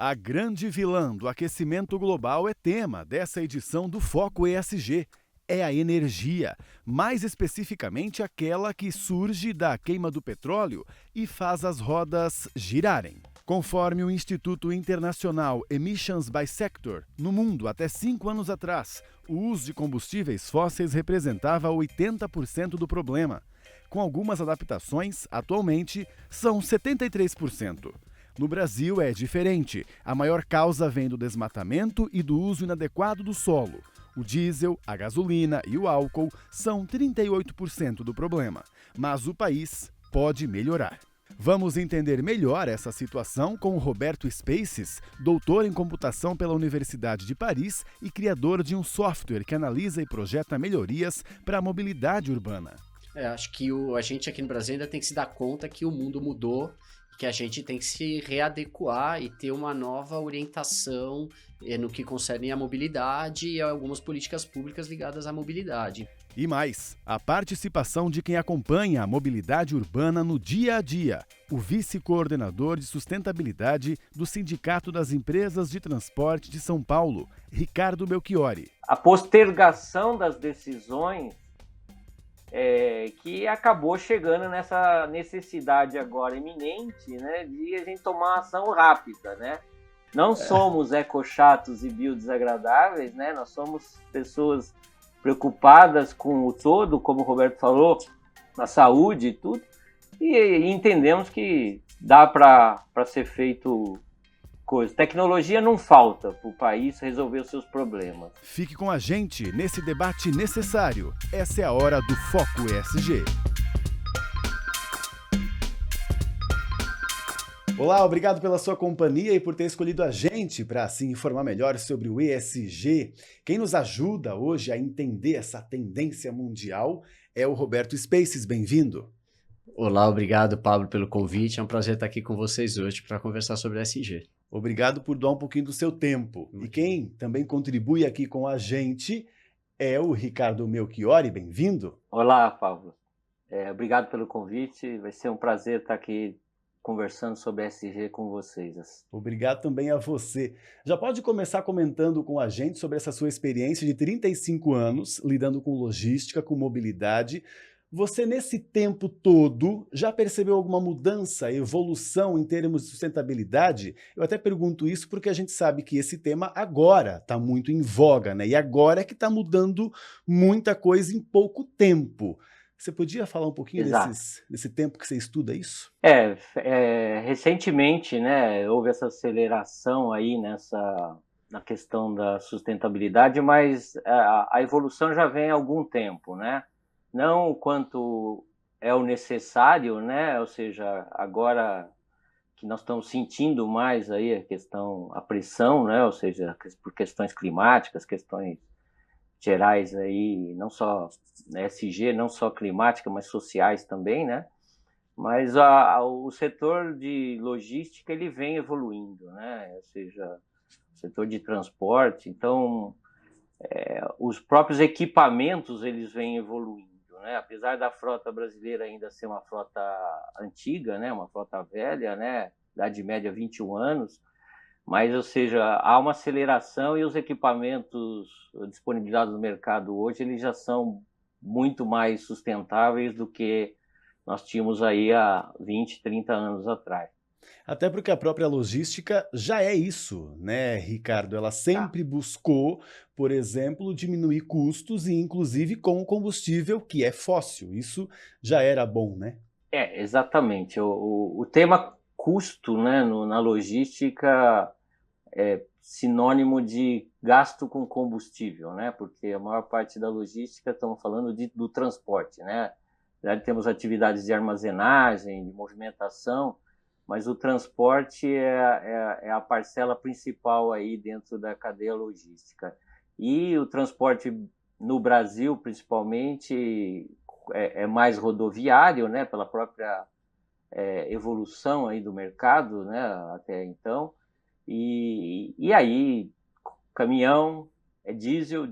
A grande vilã do aquecimento global é tema dessa edição do Foco ESG. É a energia, mais especificamente aquela que surge da queima do petróleo e faz as rodas girarem. Conforme o Instituto Internacional Emissions by Sector, no mundo, até 5 anos atrás, o uso de combustíveis fósseis representava 80% do problema. Com algumas adaptações, atualmente, são 73%. No Brasil é diferente. A maior causa vem do desmatamento e do uso inadequado do solo. O diesel, a gasolina e o álcool são 38% do problema. Mas o país pode melhorar. Vamos entender melhor essa situação com o Roberto Spaces, doutor em computação pela Universidade de Paris e criador de um software que analisa e projeta melhorias para a mobilidade urbana. Acho que a gente aqui no Brasil ainda tem que se dar conta que o mundo mudou, que a gente tem que se readequar e ter uma nova orientação no que concerne a mobilidade e algumas políticas públicas ligadas à mobilidade. E mais, a participação de quem acompanha a mobilidade urbana no dia a dia, o vice-coordenador de sustentabilidade do Sindicato das Empresas de Transporte de São Paulo, Ricardo Melchiori. A postergação das decisões que acabou chegando nessa necessidade agora iminente, né, de a gente tomar uma ação rápida, né? Não somos ecochatos e biodesagradáveis, né? Nós somos pessoas preocupadas com o todo, como o Roberto falou, na saúde e tudo, e entendemos que dá para ser feito coisa. Tecnologia não falta para o país resolver os seus problemas. Fique com a gente nesse debate necessário. Essa é a hora do Foco ESG. Olá, obrigado pela sua companhia e por ter escolhido a gente para se informar melhor sobre o ESG. Quem nos ajuda hoje a entender essa tendência mundial é o Roberto Spaces. Bem-vindo. Olá, obrigado, Pablo, pelo convite. É um prazer estar aqui com vocês hoje para conversar sobre ESG. Obrigado por doar um pouquinho do seu tempo. E quem também contribui aqui com a gente é o Ricardo Melchiori. Bem-vindo. Olá, Pablo. Obrigado pelo convite. Vai ser um prazer estar aqui conversando sobre ESG com vocês. Obrigado também a você. Já pode começar comentando com a gente sobre essa sua experiência de 35 anos, lidando com logística, com mobilidade. Você, nesse tempo todo, já percebeu alguma mudança, evolução em termos de sustentabilidade? Eu até pergunto isso porque a gente sabe que esse tema agora está muito em voga, né? E agora é que está mudando muita coisa em pouco tempo. Você podia falar um pouquinho desse tempo que você estuda isso? Recentemente, né, houve essa aceleração aí na questão da sustentabilidade, mas a evolução já vem há algum tempo, né? Não o quanto é o necessário, né? Ou seja, agora que nós estamos sentindo mais aí a pressão, né? Ou seja, por questões climáticas, questões gerais aí, não só ESG, não só climática, mas sociais também, né? Mas o setor de logística ele vem evoluindo, né? Ou seja, o setor de transporte, então os próprios equipamentos eles vêm evoluindo, né? Apesar da frota brasileira ainda ser uma frota antiga, né? Uma frota velha, né? Idade média 21 anos, mas, ou seja, há uma aceleração e os equipamentos disponibilizados no mercado hoje eles já são muito mais sustentáveis do que nós tínhamos aí há 20, 30 anos atrás. Até porque a própria logística já é isso, né, Ricardo? Ela sempre buscou, por exemplo, diminuir custos e inclusive com o combustível que é fóssil. Isso já era bom, né? Exatamente. O tema custo, né, na logística é sinônimo de gasto com combustível, né? Porque a maior parte da logística estamos falando do transporte, né? Já temos atividades de armazenagem, de movimentação, mas o transporte é a parcela principal aí dentro da cadeia logística. E o transporte no Brasil, principalmente, é mais rodoviário, né? Pela própria evolução aí do mercado, né? Até então. E aí, caminhão é diesel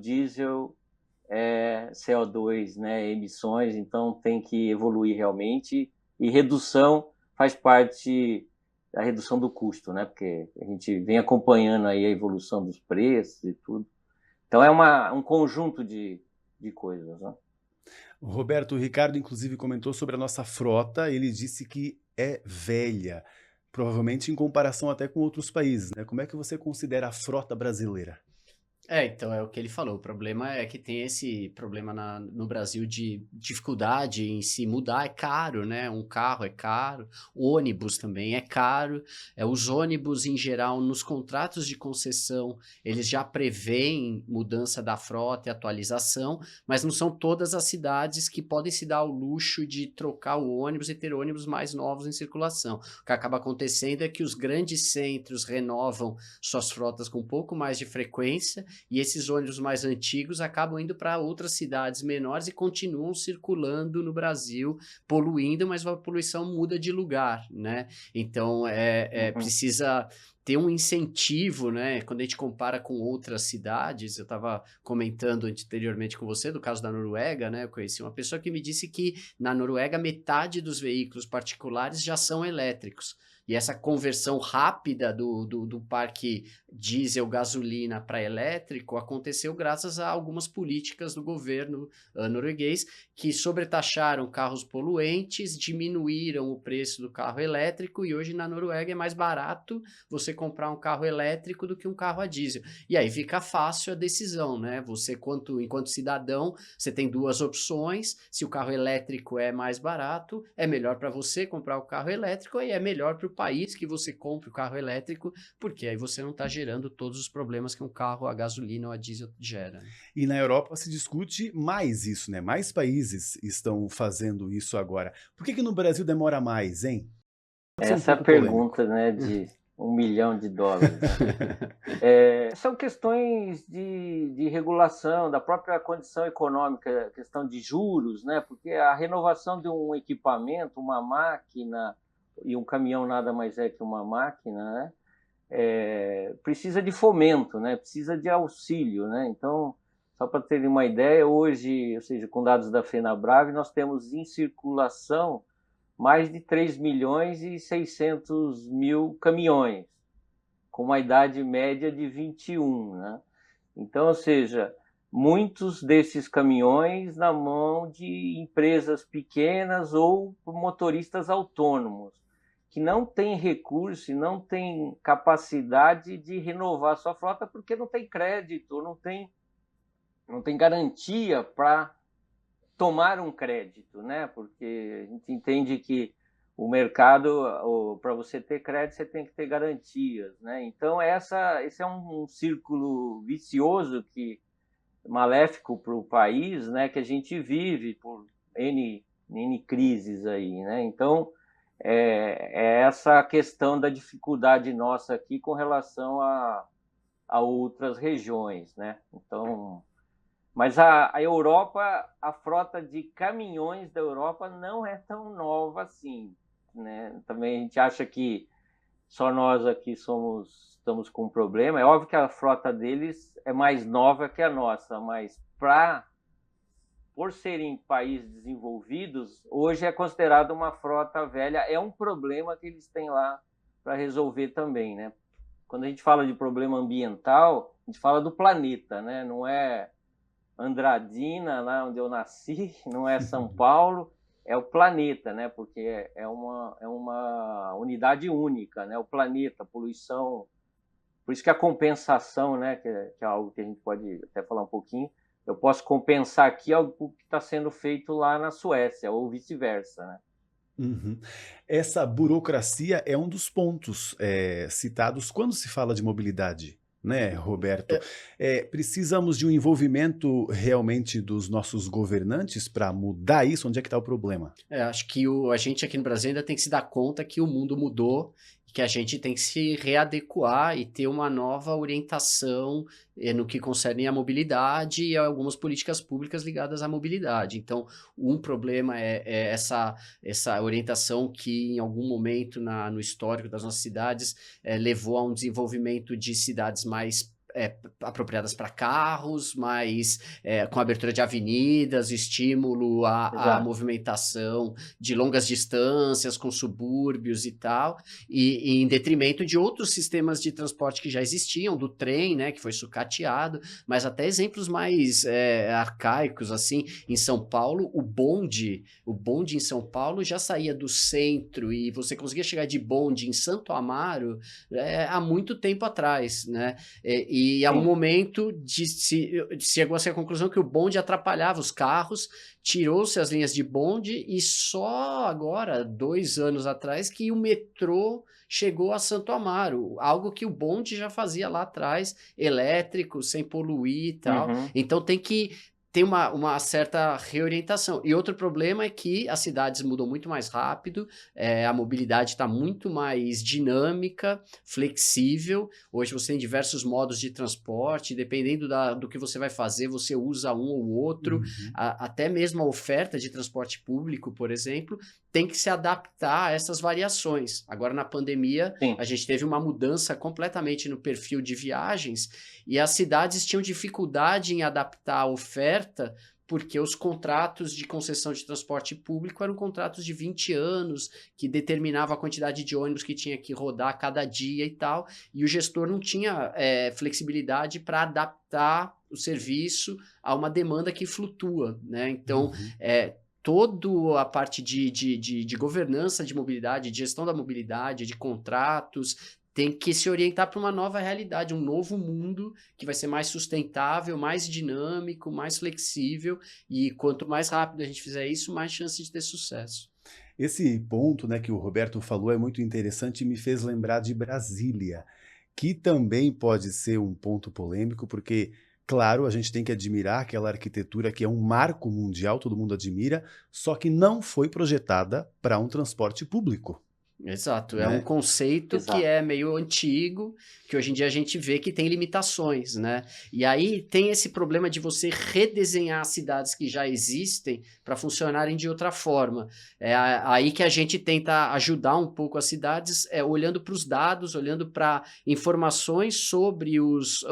é CO2, né, emissões, então tem que evoluir realmente, e redução faz parte da redução do custo, né? Porque a gente vem acompanhando aí a evolução dos preços e tudo. Então é um conjunto de coisas, né? Roberto, o Ricardo inclusive comentou sobre a nossa frota, ele disse que é velha, provavelmente em comparação até com outros países, né? Como é que você considera a frota brasileira? Então, é o que ele falou. O problema é que tem esse problema no Brasil de dificuldade em se mudar, é caro, né? Um carro é caro, ônibus também é caro. Os ônibus, em geral, nos contratos de concessão, eles já prevêem mudança da frota e atualização, mas não são todas as cidades que podem se dar ao luxo de trocar o ônibus e ter ônibus mais novos em circulação. O que acaba acontecendo é que os grandes centros renovam suas frotas com um pouco mais de frequência, e esses ônibus mais antigos acabam indo para outras cidades menores e continuam circulando no Brasil, poluindo, mas a poluição muda de lugar, né? Então, precisa ter um incentivo, né? Quando a gente compara com outras cidades, eu estava comentando anteriormente com você, do caso da Noruega, né? Eu conheci uma pessoa que me disse que na Noruega metade dos veículos particulares já são elétricos. E essa conversão rápida do parque diesel gasolina para elétrico aconteceu graças a algumas políticas do governo norueguês que sobretaxaram carros poluentes, diminuíram o preço do carro elétrico e hoje na Noruega é mais barato você comprar um carro elétrico do que um carro a diesel. E aí fica fácil a decisão, né? Você, enquanto cidadão, você tem duas opções. Se o carro elétrico é mais barato, é melhor para você comprar o carro elétrico e é melhor para o país que você compre o carro elétrico, porque aí você não está gerando todos os problemas que um carro a gasolina ou a diesel gera. E na Europa se discute mais isso, né? Mais países estão fazendo isso agora. Por que no Brasil demora mais, hein? Pode ser um Essa é a pouco polêmico. pergunta, né, de $1 milhão, né? São questões de regulação, da própria condição econômica, questão de juros, né? Porque a renovação de um equipamento, uma máquina, e um caminhão nada mais é que uma máquina, né? Precisa de fomento, né? Precisa de auxílio, né? Então, só para terem uma ideia, hoje, ou seja, com dados da FenaBrave, nós temos em circulação mais de 3.600.000 caminhões, com uma idade média de 21, né? Então, ou seja, muitos desses caminhões na mão de empresas pequenas ou motoristas autônomos, que não têm recurso e não têm capacidade de renovar sua frota porque não tem crédito, não tem garantia para tomar um crédito, né? Porque a gente entende que o mercado, para você ter crédito, você tem que ter garantias, né? Então, esse é um círculo vicioso maléfico para o país, né? Que a gente vive por N crises aí, né? Então, é essa questão da dificuldade nossa aqui com relação a outras regiões, né? Então, mas a Europa, a frota de caminhões da Europa não é tão nova assim, né? Também a gente acha que só nós aqui estamos com um problema. É óbvio que a frota deles é mais nova que a nossa, mas por serem países desenvolvidos, hoje é considerada uma frota velha. É um problema que eles têm lá para resolver também, né? Quando a gente fala de problema ambiental, a gente fala do planeta, né? Não é Andradina, lá onde eu nasci, não é São Paulo, é o planeta, né? Porque é uma unidade única, né? O planeta, a poluição. Por isso que a compensação, né? Que é algo que a gente pode até falar um pouquinho. Eu posso compensar aqui algo que está sendo feito lá na Suécia, ou vice-versa, né? Uhum. Essa burocracia é um dos pontos citados quando se fala de mobilidade, né, Roberto? Precisamos de um envolvimento realmente dos nossos governantes para mudar isso? Onde é que está o problema? Acho que a gente aqui no Brasil ainda tem que se dar conta que o mundo mudou e que a gente tem que se readequar e ter uma nova orientação no que concerne a mobilidade e algumas políticas públicas ligadas à mobilidade. Então, um problema é essa orientação que em algum momento no histórico das nossas cidades levou a um desenvolvimento de cidades mais apropriadas para carros, mais com abertura de avenidas, estímulo à movimentação de longas distâncias, com subúrbios e tal, e em detrimento de outros sistemas de transporte que já existiam, do trem, né, que foi sucateado, mas até exemplos mais arcaicos, assim, em São Paulo, o bonde em São Paulo já saía do centro e você conseguia chegar de bonde em Santo Amaro há muito tempo atrás, né? E há um momento chegou-se à conclusão que o bonde atrapalhava os carros, tirou-se as linhas de bonde e só agora, 2 anos atrás, que o metrô chegou a Santo Amaro, algo que o bonde já fazia lá atrás, elétrico, sem poluir e tal. Então tem que ter uma certa reorientação. E outro problema é que as cidades mudam muito mais rápido, a mobilidade está muito mais dinâmica, flexível. Hoje você tem diversos modos de transporte, dependendo do que você vai fazer, você usa um ou outro. Até mesmo a oferta de transporte público, por exemplo, tem que se adaptar a essas variações. Agora, na pandemia, a gente teve uma mudança completamente no perfil de viagens e as cidades tinham dificuldade em adaptar a oferta porque os contratos de concessão de transporte público eram contratos de 20 anos, que determinavam a quantidade de ônibus que tinha que rodar cada dia e tal, e o gestor não tinha flexibilidade para adaptar o serviço a uma demanda que flutua, né? Então, toda a parte de governança de mobilidade, de gestão da mobilidade, de contratos, tem que se orientar para uma nova realidade, um novo mundo que vai ser mais sustentável, mais dinâmico, mais flexível, e quanto mais rápido a gente fizer isso, mais chance de ter sucesso. Esse ponto, né, que o Roberto falou é muito interessante e me fez lembrar de Brasília, que também pode ser um ponto polêmico, porque claro, a gente tem que admirar aquela arquitetura que é um marco mundial, todo mundo admira, só que não foi projetada para um transporte público. Exato, né? É um conceito que é meio antigo, que hoje em dia a gente vê que tem limitações, né? E aí tem esse problema de você redesenhar as cidades que já existem para funcionarem de outra forma. É aí que a gente tenta ajudar um pouco as cidades, olhando para os dados, olhando para informações sobre os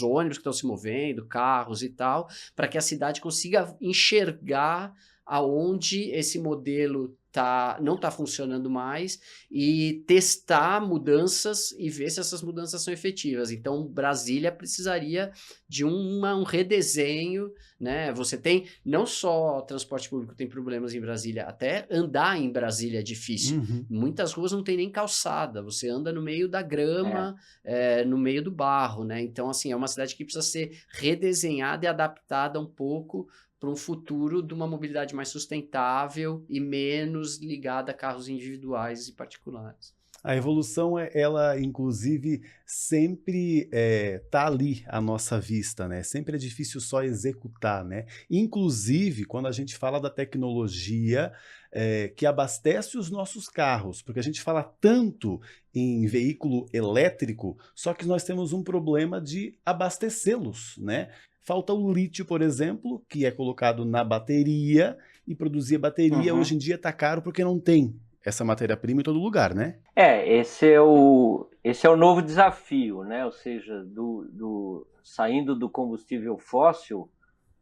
ônibus que estão se movendo, carros e tal, para que a cidade consiga enxergar aonde esse modelo não está funcionando mais e testar mudanças e ver se essas mudanças são efetivas. Então, Brasília precisaria de um redesenho, né? Você tem, não só transporte público tem problemas em Brasília, até andar em Brasília é difícil. Muitas ruas não tem nem calçada, você anda no meio da grama, no meio do barro, né? Então, assim, é uma cidade que precisa ser redesenhada e adaptada um pouco para um futuro de uma mobilidade mais sustentável e menos ligada a carros individuais e particulares. A evolução, ela inclusive sempre tá ali à nossa vista, né? Sempre é difícil só executar, né? Inclusive, quando a gente fala da tecnologia que abastece os nossos carros, porque a gente fala tanto em veículo elétrico, só que nós temos um problema de abastecê-los, né? Falta o lítio, por exemplo, que é colocado na bateria e produzir a bateria hoje em dia está caro porque não tem essa matéria-prima em todo lugar, né? Esse é o novo desafio, né? Ou seja, saindo do combustível fóssil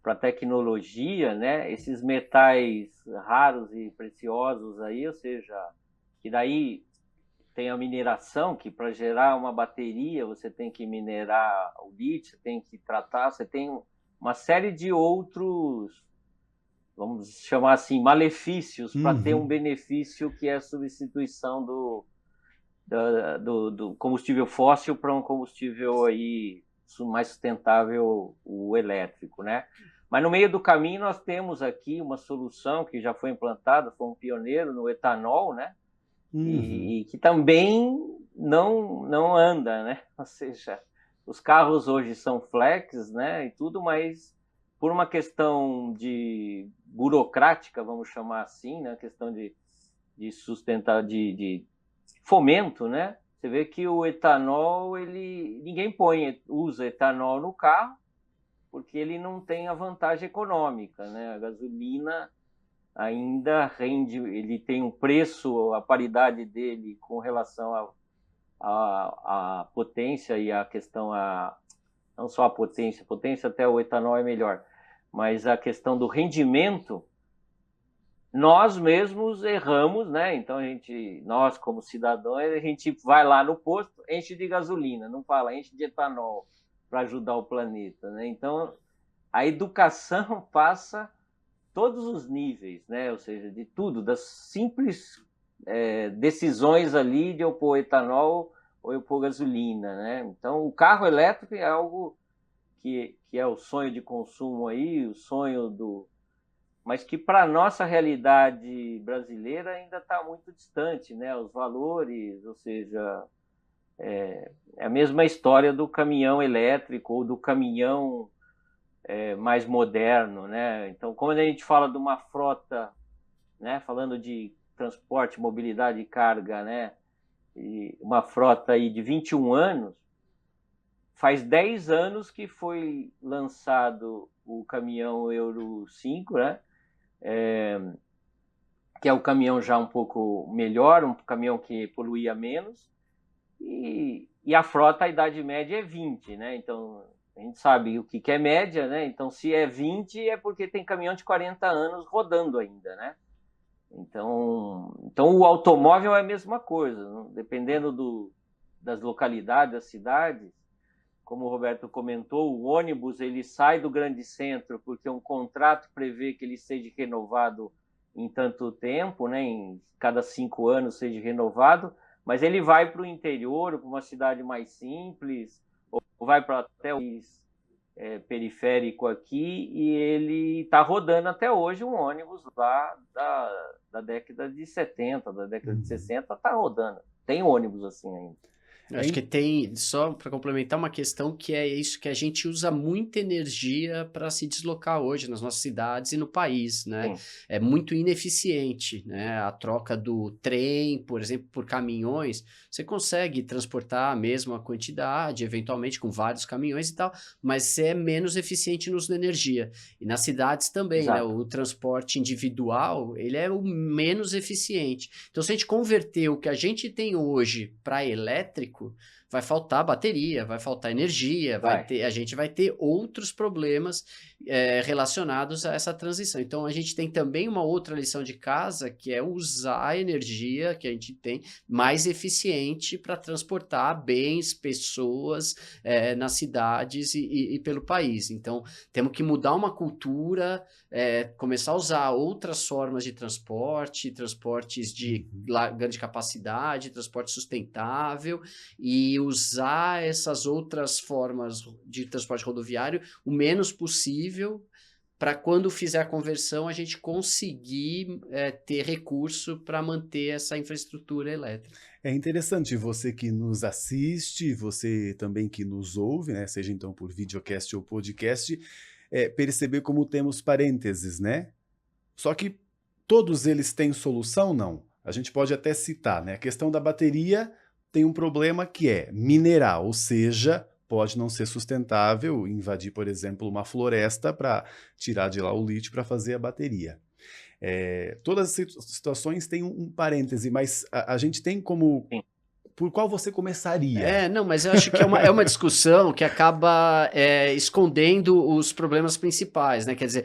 para a tecnologia, né? Esses metais raros e preciosos aí, ou seja, que daí tem a mineração, que para gerar uma bateria você tem que minerar o lítio, tem que tratar, você tem uma série de outros, vamos chamar assim, malefícios para ter um benefício que é a substituição do combustível fóssil para um combustível aí mais sustentável, o elétrico, né? Mas no meio do caminho nós temos aqui uma solução que já foi implantada, foi um pioneiro no etanol, né? E que também não anda, né? Ou seja, os carros hoje são flex, né? E tudo, mas por uma questão de burocrática, vamos chamar assim, né? Questão de sustentar, de fomento, né? Você vê que o etanol, ninguém usa etanol no carro porque ele não tem a vantagem econômica, né? A gasolina ainda rende, ele tem um preço, a paridade dele com relação à potência e a questão não só a potência até o etanol é melhor, mas a questão do rendimento, nós mesmos erramos, né? Então nós como cidadãos, a gente vai lá no posto, enche de gasolina, não fala, enche de etanol para ajudar o planeta, né? Então a educação passa todos os níveis, né? Ou seja, de tudo, das simples decisões ali de eu pôr etanol ou eu pôr gasolina, né? Então o carro elétrico é algo que é o sonho de consumo aí, o sonho mas que para a nossa realidade brasileira ainda está muito distante, né? Os valores, ou seja, é a mesma história do caminhão elétrico ou do caminhão mais moderno, né? Então, quando a gente fala de uma frota, né? Falando de transporte, mobilidade e carga, né? E uma frota aí de 21 anos, faz 10 anos que foi lançado o caminhão Euro 5, né? Que é o caminhão já um pouco melhor, um caminhão que poluía menos, e a frota, a idade média é 20, né? Então, a gente sabe o que é média, né? Então, se é 20, é porque tem caminhão de 40 anos rodando ainda, né? Então o automóvel é a mesma coisa, né? Dependendo das localidades, das cidades, como o Roberto comentou, o ônibus ele sai do grande centro porque um contrato prevê que ele seja renovado em tanto tempo, né? Em cada 5 anos seja renovado, mas ele vai para o interior, para uma cidade mais simples, ou vai para até o periférico aqui, e ele está rodando até hoje um ônibus lá da década de 70, da década de 60, está rodando. Tem ônibus assim ainda. Acho que tem, só para complementar, uma questão que é isso, que a gente usa muita energia para se deslocar hoje nas nossas cidades e no país, né? Sim. É muito ineficiente, né? A troca do trem, por exemplo, por caminhões, você consegue transportar a mesma quantidade, eventualmente com vários caminhões e tal, mas é menos eficiente no uso da energia. E nas cidades também, né? O transporte individual, ele é o menos eficiente. Então, se a gente converter o que a gente tem hoje para elétrico, vai faltar bateria, vai faltar energia, a gente vai ter outros problemas relacionados a essa transição. Então, a gente tem também uma outra lição de casa, que é usar a energia que a gente tem mais eficiente para transportar bens, pessoas nas cidades e pelo país. Então, temos que mudar uma cultura, começar a usar outras formas de transporte, transportes de grande capacidade, transporte sustentável, e usar essas outras formas de transporte rodoviário o menos possível, para quando fizer a conversão a gente conseguir ter recurso para manter essa infraestrutura elétrica. É interessante, você que nos assiste, você também que nos ouve, né, seja então por videocast ou podcast, perceber como temos parênteses, né? Só que todos eles têm solução? Não. A gente pode até citar, né? A questão da bateria tem um problema que é minerar, ou seja, pode não ser sustentável invadir, por exemplo, uma floresta para tirar de lá o lítio para fazer a bateria. Todas as situações têm um parêntese, mas a gente tem como... Por qual você começaria? Não, mas eu acho que é uma discussão que acaba escondendo os problemas principais, né? Quer dizer,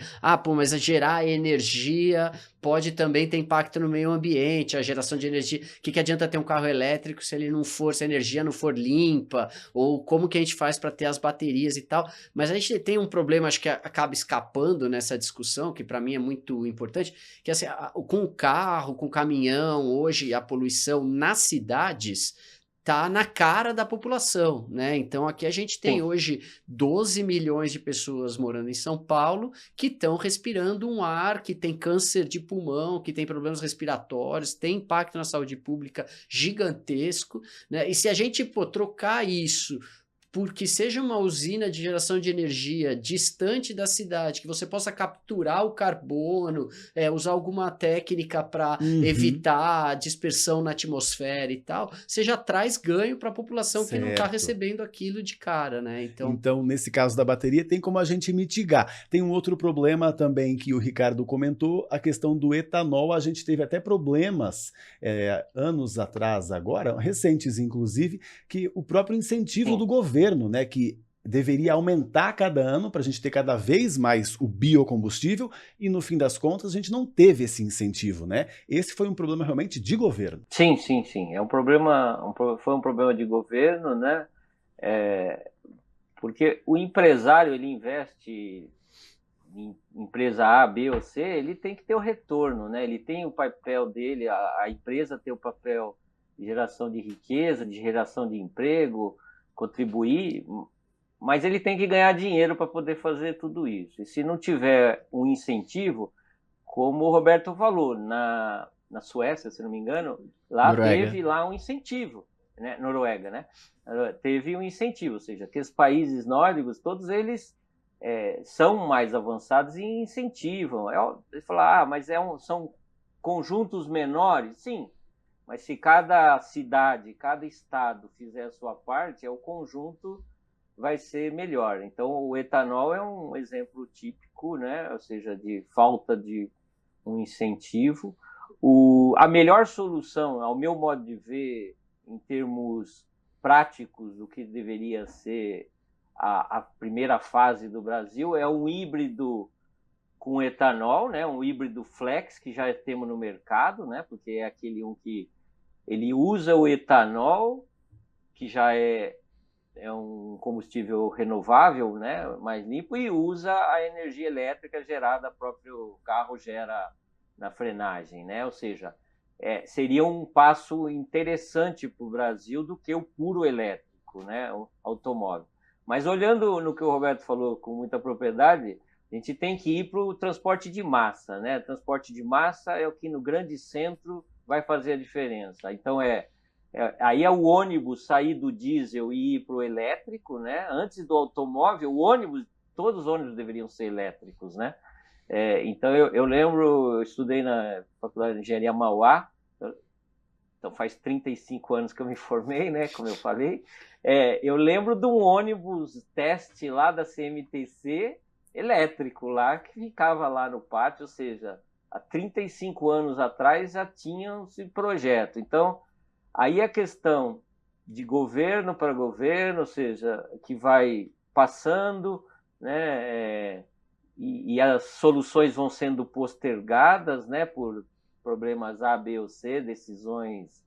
mas gerar energia pode também ter impacto no meio ambiente, a geração de energia. O que adianta ter um carro elétrico se a energia não for limpa? Ou como que a gente faz para ter as baterias e tal? Mas a gente tem um problema, acho que acaba escapando nessa discussão, que para mim é muito importante, que assim, com o carro, com o caminhão, hoje a poluição nas cidades tá na cara da população, né? Então aqui a gente tem hoje 12 milhões de pessoas morando em São Paulo que estão respirando um ar que tem câncer de pulmão, que tem problemas respiratórios, tem impacto na saúde pública gigantesco, né? E se a gente trocar isso porque seja uma usina de geração de energia distante da cidade, que você possa capturar o carbono, usar alguma técnica para evitar a dispersão na atmosfera e tal, você já traz ganho para a população que não está recebendo aquilo de cara, né? Então, nesse caso da bateria, tem como a gente mitigar. Tem um outro problema também que o Ricardo comentou, a questão do etanol. A gente teve até problemas anos atrás agora, recentes inclusive, que o próprio incentivo do governo, né, que deveria aumentar a cada ano para a gente ter cada vez mais o biocombustível e, no fim das contas, a gente não teve esse incentivo, né? Esse foi um problema realmente de governo. Sim, sim, sim. É um problema, foi um problema de governo, né? Porque o empresário, ele investe em empresa A, B ou C, ele tem que ter o retorno, né? Ele tem o papel dele, a empresa tem o papel de geração de riqueza, de geração de emprego, contribuir, mas ele tem que ganhar dinheiro para poder fazer tudo isso. E se não tiver um incentivo, como o Roberto falou, na Suécia, se não me engano, lá teve lá um incentivo, né? Noruega, né? Teve um incentivo, ou seja, aqueles países nórdicos, todos eles são mais avançados e incentivam. Ele fala, mas são conjuntos menores? Sim, mas se cada cidade, cada estado fizer a sua parte, o conjunto vai ser melhor. Então, o etanol é um exemplo típico, né? Ou seja, de falta de um incentivo. A melhor solução, ao meu modo de ver, em termos práticos do que deveria ser a primeira fase do Brasil, é um híbrido com etanol, né? Um híbrido flex, que já temos no mercado, né? Porque é aquele que ele usa o etanol, que já é um combustível renovável, né? Mais limpo, e usa a energia elétrica gerada, o próprio carro gera na frenagem, né? Ou seja, seria um passo interessante para o Brasil do que o puro elétrico, né? O automóvel. Mas olhando no que o Roberto falou com muita propriedade, a gente tem que ir para o transporte de massa, né? Transporte de massa é o que no grande centro vai fazer a diferença. Então aí é o ônibus sair do diesel e ir para o elétrico, né? Antes do automóvel, todos os ônibus deveriam ser elétricos, né? Então eu lembro, eu estudei na Faculdade de Engenharia Mauá, então faz 35 anos que eu me formei, né? Como eu falei. Eu lembro de um ônibus teste lá da CMTC elétrico lá, que ficava lá no pátio, ou seja, há 35 anos atrás já tinha esse projeto. Então, aí a questão de governo para governo, ou seja, que vai passando, né? E as soluções vão sendo postergadas, né? Por problemas A, B ou C, decisões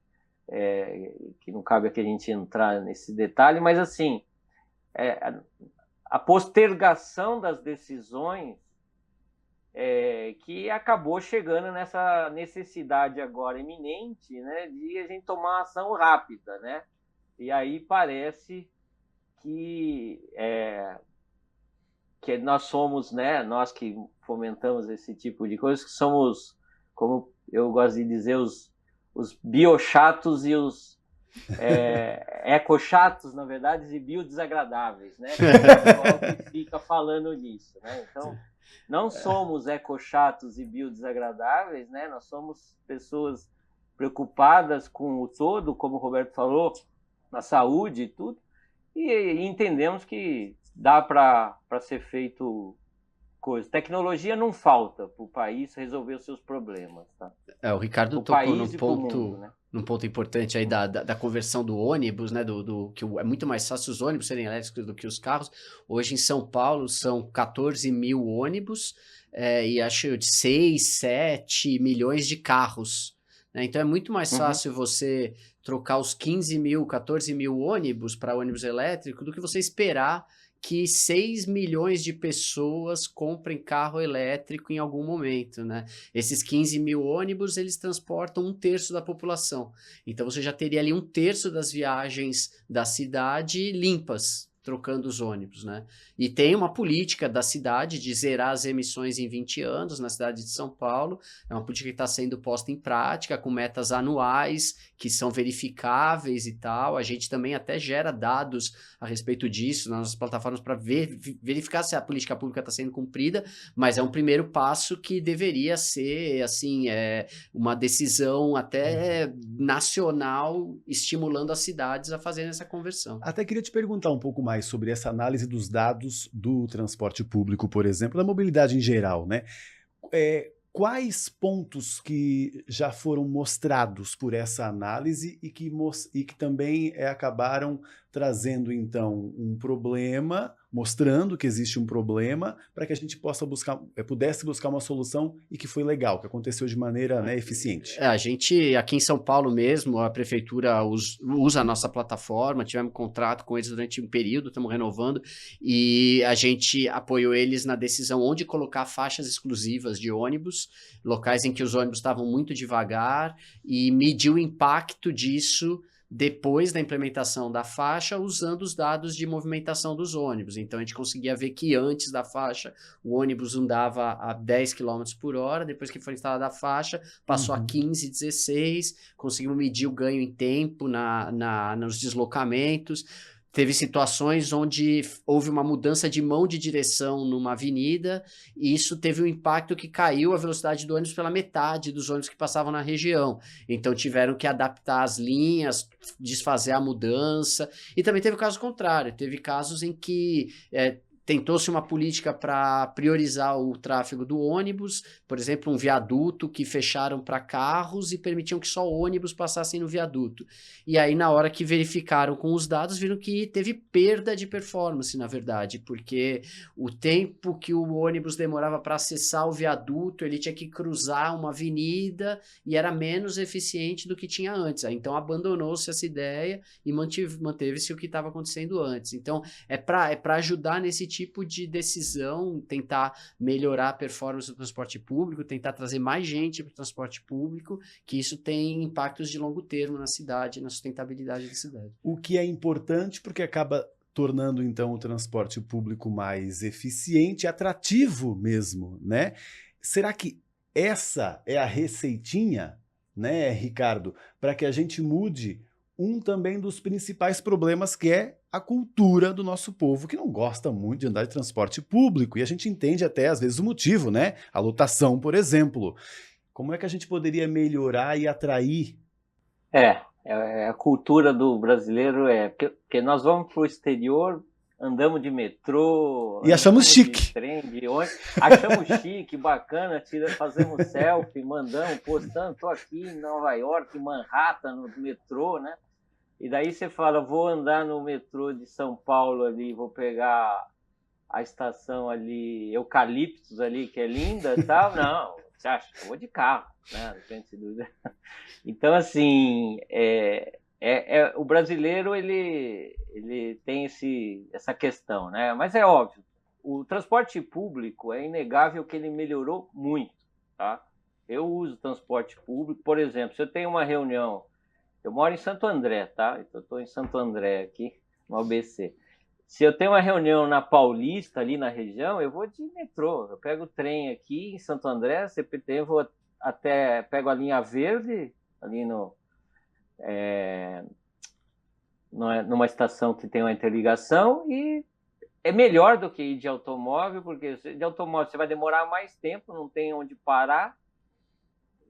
que não cabe aqui a gente entrar nesse detalhe, mas assim, a postergação das decisões que acabou chegando nessa necessidade agora iminente, né, de a gente tomar uma ação rápida, né? E aí parece que nós somos, né, nós que fomentamos esse tipo de coisa, que somos, como eu gosto de dizer, os biochatos e os ecochatos, na verdade, e biodesagradáveis, né? Que é o pessoal que fica falando nisso, né? Então, não somos ecochatos e biodesagradáveis, né? Nós somos pessoas preocupadas com o todo, como o Roberto falou, na saúde e tudo, e entendemos que dá para ser feito coisa. Tecnologia não falta para o país resolver os seus problemas, tá? O Ricardo tocou num ponto importante aí da conversão do ônibus, né? Que é muito mais fácil os ônibus serem elétricos do que os carros. Hoje em São Paulo são 14 mil ônibus e acho de 6, 7 milhões de carros, né? Então é muito mais fácil você trocar os 15 mil, 14 mil ônibus para ônibus elétrico do que você esperar que 6 milhões de pessoas comprem carro elétrico em algum momento, né? Esses 15 mil ônibus, eles transportam 1/3 da população. Então, você já teria ali 1/3 das viagens da cidade limpas, trocando os ônibus, né? E tem uma política da cidade de zerar as emissões em 20 anos na cidade de São Paulo. É uma política que está sendo posta em prática com metas anuais que são verificáveis e tal. A gente também até gera dados a respeito disso nas nossas plataformas para verificar se a política pública está sendo cumprida, mas é um primeiro passo que deveria ser, assim, uma decisão até nacional estimulando as cidades a fazerem essa conversão. Até queria te perguntar um pouco mais sobre essa análise dos dados do transporte público, por exemplo, da mobilidade em geral, né? Quais pontos que já foram mostrados por essa análise e que também acabaram trazendo então um problema, mostrando que existe um problema, para que a gente pudesse buscar uma solução e que foi legal, que aconteceu de maneira, né, eficiente. A gente, aqui em São Paulo mesmo, a prefeitura usa a nossa plataforma, tivemos contrato com eles durante um período, estamos renovando, e a gente apoiou eles na decisão onde colocar faixas exclusivas de ônibus, locais em que os ônibus estavam muito devagar, e mediu o impacto disso depois da implementação da faixa, usando os dados de movimentação dos ônibus. Então, a gente conseguia ver que antes da faixa, o ônibus andava a 10 km por hora, depois que foi instalada a faixa, passou a 15, 16, conseguimos medir o ganho em tempo nos deslocamentos. Teve situações onde houve uma mudança de mão de direção numa avenida e isso teve um impacto que caiu a velocidade do ônibus pela metade dos ônibus que passavam na região. Então tiveram que adaptar as linhas, desfazer a mudança. E também teve o caso contrário, teve casos em que tentou-se uma política para priorizar o tráfego do ônibus, por exemplo, um viaduto que fecharam para carros e permitiam que só ônibus passassem no viaduto. E aí, na hora que verificaram com os dados, viram que teve perda de performance, na verdade, porque o tempo que o ônibus demorava para acessar o viaduto, ele tinha que cruzar uma avenida e era menos eficiente do que tinha antes. Aí, então, abandonou-se essa ideia e manteve-se o que estava acontecendo antes. Então, é para ajudar nesse tipo de decisão, tentar melhorar a performance do transporte público, tentar trazer mais gente para o transporte público, que isso tem impactos de longo termo na cidade, na sustentabilidade da cidade. O que é importante porque acaba tornando então o transporte público mais eficiente, atrativo mesmo, né? Será que essa é a receitinha, né, Ricardo, para que a gente mude também dos principais problemas, que é a cultura do nosso povo, que não gosta muito de andar de transporte público, e a gente entende até, às vezes, o motivo, né? A lotação, por exemplo. Como é que a gente poderia melhorar e atrair? A cultura do brasileiro porque nós vamos para o exterior, andamos de metrô, e achamos chique. De trem, de ônibus, achamos chique, bacana, fazemos selfie, mandamos, postando, estou aqui em Nova York, em Manhattan, no metrô, né? E daí você fala, vou andar no metrô de São Paulo ali, vou pegar a estação ali, Eucaliptos ali, que é linda e tal. Não, você acha que eu vou de carro, né? Não tem dúvida. Então, assim, o brasileiro, ele tem essa questão, né? Mas é óbvio, o transporte público é inegável que ele melhorou muito, tá? Eu uso transporte público, por exemplo, se eu tenho uma reunião. Eu moro em Santo André, tá? Então, estou em Santo André aqui, no ABC. Se eu tenho uma reunião na Paulista, ali na região, eu vou de metrô. Eu pego o trem aqui em Santo André, CPT, eu vou pego a linha verde, ali numa estação que tem uma interligação, e é melhor do que ir de automóvel, porque de automóvel você vai demorar mais tempo, não tem onde parar,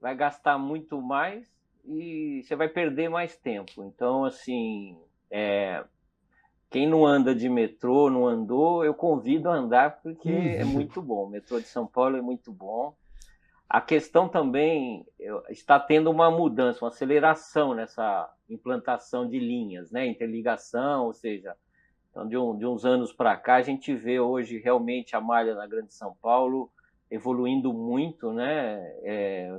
vai gastar muito mais, e você vai perder mais tempo. Então, assim, quem não anda de metrô, não andou, eu convido a andar, porque é muito bom. O metrô de São Paulo é muito bom. A questão também está tendo uma mudança, uma aceleração nessa implantação de linhas, né? Interligação, ou seja, então, de uns anos para cá, a gente vê hoje realmente a malha na Grande São Paulo evoluindo muito, né?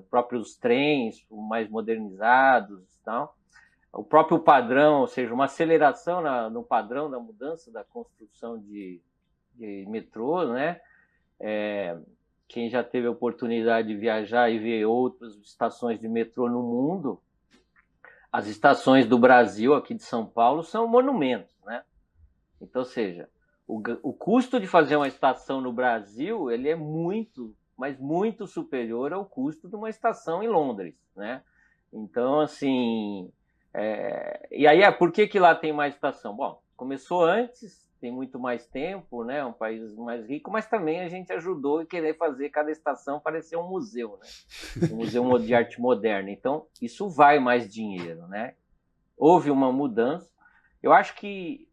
Próprios trens mais modernizados e tal. O próprio padrão, ou seja, uma aceleração no padrão da mudança da construção de metrô, né? Quem já teve a oportunidade de viajar e ver outras estações de metrô no mundo, as estações do Brasil, aqui de São Paulo, são monumentos, né? Então, ou seja, o custo de fazer uma estação no Brasil, ele é muito, mas muito superior ao custo de uma estação em Londres, né? Então, assim, e aí, por que lá tem mais estação? Bom, começou antes, tem muito mais tempo, né? Um país mais rico, mas também a gente ajudou a querer fazer cada estação parecer um museu, né? Um museu de arte moderna. Então, isso vai mais dinheiro, né? Houve uma mudança. Eu acho que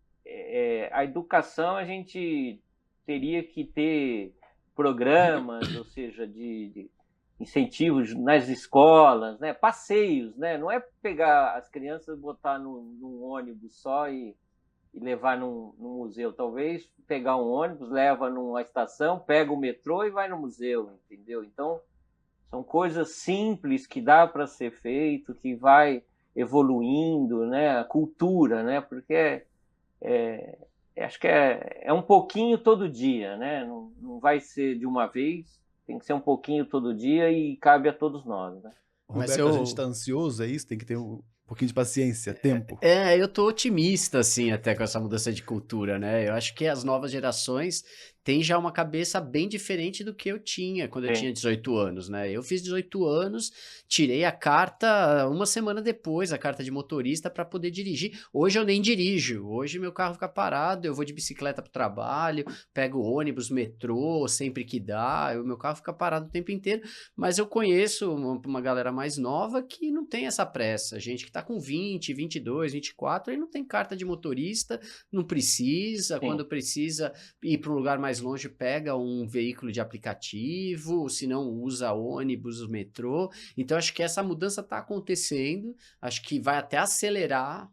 a educação, a gente teria que ter programas, ou seja, de incentivos nas escolas, né? Passeios, né? Não é pegar as crianças, botar num ônibus só e e levar num museu. Talvez pegar um ônibus, leva numa estação, pega o metrô e vai no museu, entendeu? Então, são coisas simples que dá para ser feito, que vai evoluindo, né? A cultura, né? Porque acho que é um pouquinho todo dia, né? Não vai ser de uma vez, tem que ser um pouquinho todo dia e cabe a todos nós, né? Roberto, a gente está ansioso, é isso? Tem que ter um pouquinho de paciência, tempo. Eu tô otimista, assim, até com essa mudança de cultura, né? Eu acho que as novas gerações têm já uma cabeça bem diferente do que eu tinha quando eu tinha 18 anos, né? Eu fiz 18 anos, tirei a carta uma semana depois, a carta de motorista, para poder dirigir. Hoje eu nem dirijo, hoje meu carro fica parado, eu vou de bicicleta pro trabalho, pego ônibus, metrô, sempre que dá, o meu carro fica parado o tempo inteiro, mas eu conheço uma galera mais nova que não tem essa pressa, gente que tá com 20, 22, 24, e não tem carta de motorista, não precisa, quando precisa ir para um lugar mais longe, pega um veículo de aplicativo, se não usa ônibus, o metrô. Então acho que essa mudança está acontecendo, acho que vai até acelerar,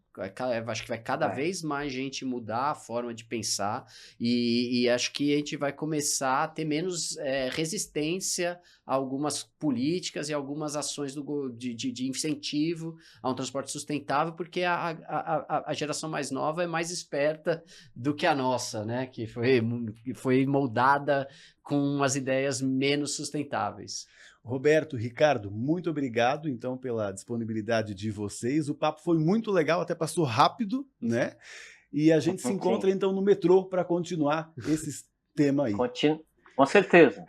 acho que vai cada vez mais gente mudar a forma de pensar e acho que a gente vai começar a ter menos resistência a algumas políticas e algumas ações de incentivo a um transporte sustentável, porque a geração mais nova é mais esperta do que a nossa, né? Que foi moldada com as ideias menos sustentáveis. Roberto, Ricardo, muito obrigado, então, pela disponibilidade de vocês. O papo foi muito legal, até passou rápido, né? E a gente se encontra, então, no metrô para continuar esse tema aí. Com certeza.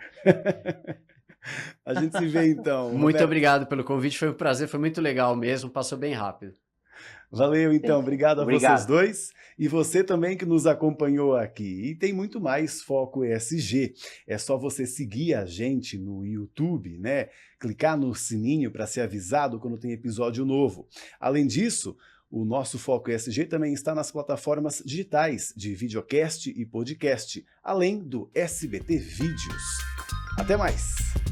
A gente se vê, então. Muito Roberto, obrigado pelo convite, foi um prazer, foi muito legal mesmo, passou bem rápido. Valeu, então. Obrigado a vocês dois. E você também que nos acompanhou aqui. E tem muito mais Foco ESG. É só você seguir a gente no YouTube, né? Clicar no sininho para ser avisado quando tem episódio novo. Além disso, o nosso Foco ESG também está nas plataformas digitais de videocast e podcast, além do SBT Vídeos. Até mais!